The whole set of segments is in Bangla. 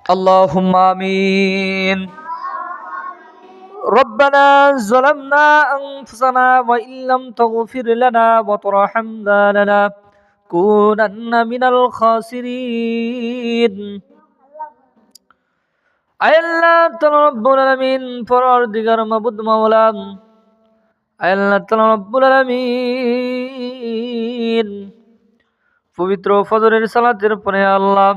اللهم آمين. ربنا ظلمنا أنفسنا وإن لم تغفر لنا وترحمنا لنكونن من الخاسرين. আয় আল্লাহ তাআলা রব্বুল আলামিন, পরওয়ারদিগার মাবুদ মাওলা, আয় আল্লাহ তাআলা রব্বুল আলামিন, পবিত্র ফজরের সালাতের পরে আল্লাহ,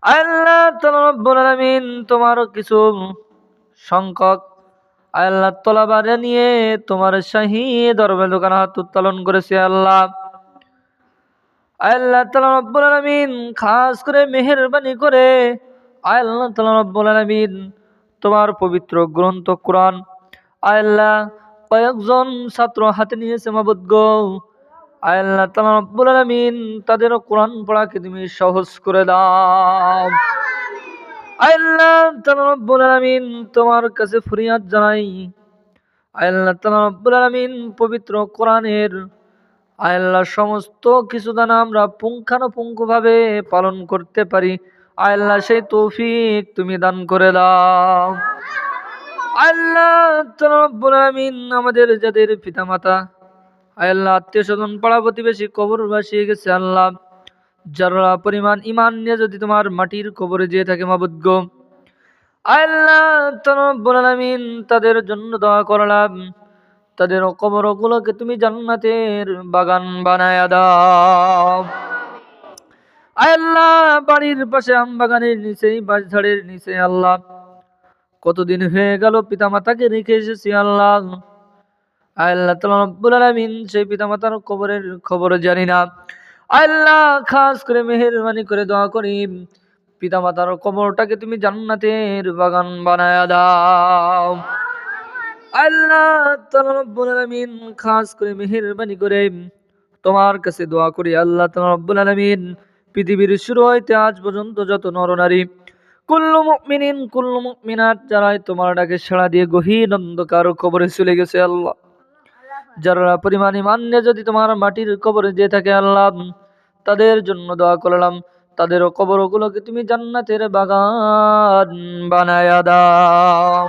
আয় আল্লাহ তাআলা রব্বুল আলামিন, তোমার কিছু সংখ্যক আয় আল্লাহ তলাবারে নিয়ে তোমার শাহী দরবারে দোকান হাত উত্তোলন করেছে আল্লাহ। আয় আল্লাহ তাআলা রব্বুল আলামিন, খাস করে মেহেরবানি করে আয় আল্লাহ তাআলা রব্বুল আলামিন, তোমার পবিত্র গ্রন্থ কোরআন আয় আল্লাহ কয়েকজন ছাত্র হাতে নিয়েছে মাবুদ গো। আয় আল্লাহ তাআলা রব্বুল আলামিন, তাদের কোরআন পড়াকে তুমি সহজ করে দাও। আয় আল্লাহ তাআলা রব্বুল আলামিন, তোমার কাছে ফরিয়াদ জানাই, আয় আল্লাহ তাআলা রব্বুল আলামিন, পবিত্র কোরআনের আয় আল্লাহ সমস্ত কিছু দানা আমরা পুঙ্খানুপুঙ্খভাবে পালন করতে পারি, আয় আল্লাহ সেই তৌফিক তুমি দান করে দাও। আয় আল্লাহ তাআলা রব্বুল আলামিন, আমাদের যাদের পিতামাতা আয় আল্লাহ আত্মীয় স্বজন পাড়া প্রতিবেশী কবরবাসী হয়ে গেছে আল্লাহ, যারা পরিমাণ ইমান নিয়ে যদি তোমার মাটির কবরে যেয়ে থাকে মাবুদ গো, আয় আল্লাহ তাআলা রব্বুল আলামিন, তাদের জন্য দোয়া করলাম, তাদের কবরগুলোকে তুমি জান্নাতের বাগান বানায়া দাও। আয় আল্লাহ বাড়ির পাশে আম বাগানের নিচে বাঁশঝাড়ের নিচে আল্লাহ কতদিন হয়ে গেল পিতামাতাকে রেখে এসেছি আল্লাহ, আয় আল্লাহ তাআলা রব্বুল আলামিন, সেই পিতামাতার কবরের খবর জানি না, আয় আল্লাহ খাস করে মেহেরবানি করে দোয়া করি, পিতামাতার কবরটাকে তুমি জান্নাতের বাগান বানায়া দাও। আল্লাহ তাআলা রব্বুল আলামিন, খাস করে মেহেরবানি করে তোমার কাছে দোয়া করি আল্লাহ তাআলা রব্বুল আলামিন, পৃথিবীর শুরু হইতে আজ পর্যন্ত যত নরনারী কুল্লু মুমিনিন কুল্লু মুমিনাত যারা তোমার ডাকে সাড়া দিয়ে গহীন অন্ধকার কবরে চলে গেছে আল্লাহ, যারা পরিমাণ ইমান নিয়ে যদি তোমার মাটির কবরে যেয়ে থাকে আল্লাহ, তাদের জন্য দোয়া করলাম, তাদের কবরগুলোকে তুমি জান্নাতের বাগান বানায়া দাও।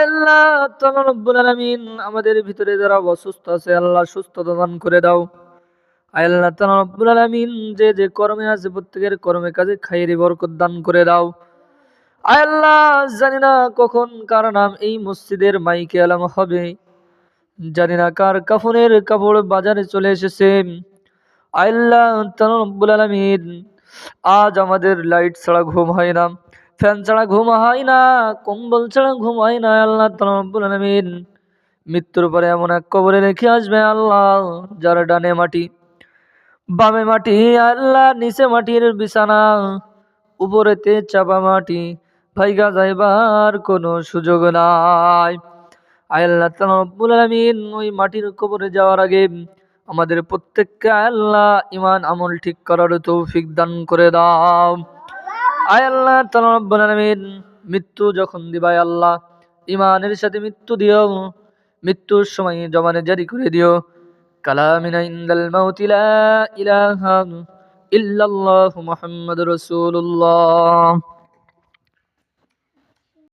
আল্লাহ তাআলা রব্বুল আলামিন, আমাদের ভিতরে যারা অসুস্থ আছে আল্লাহ সুস্থতা দান করে দাও। আল্লাহ তাআলা রব্বুল আলামিন, যে যে কর্মে আছে প্রত্যেকের কর্মে কাজে খাইরি বরকত দান করে দাও। আল্লাহ জানি না কখন কার নাম এই মসজিদের মাইকে আলাম হবে, জানি না কার কাফনের কাপড় বাজারে চলে এসেছে। আল্লাহ তাআলা রব্বুল আলামিন, আজ আমাদের লাইট ছাড়া ঘুম হয় না, ফ্যান ছাড়া ঘুম হয় না, কম্বল ছাড়া ঘুম হয় না। আল্লাহ তাআলা রব্বুল আলামিন, মৃত্যুর পরে এমন এক কবরে রেখে আসবে আল্লাহ, যার ডানে মাটি বামে মাটি আল্লাহ, নিচে মাটির বিছানা, উপরেতে চাপা মাটি, ভাইগা যাইবার কোনো সুযোগ নাই। আল্লাহ তাআলা রব্বুল আলামিন, ওই মাটির কবরে যাওয়ার আগে আমাদের প্রত্যেককে আল্লাহ ইমান আমল ঠিক করার তৌফিক দান করে দাও। আল্লাহ তাআলা রব্বুল আলামিন, মৃত্যু যখন দিবাই আল্লাহ ইমানের সাথে মৃত্যু দিও, মৃত্যুর সময় জবানে জারি করে দিও কালামিনা ইনদাল মাউতি লা ইলাহা ইল্লাল্লাহু মুহাম্মাদুর রাসূলুল্লাহ।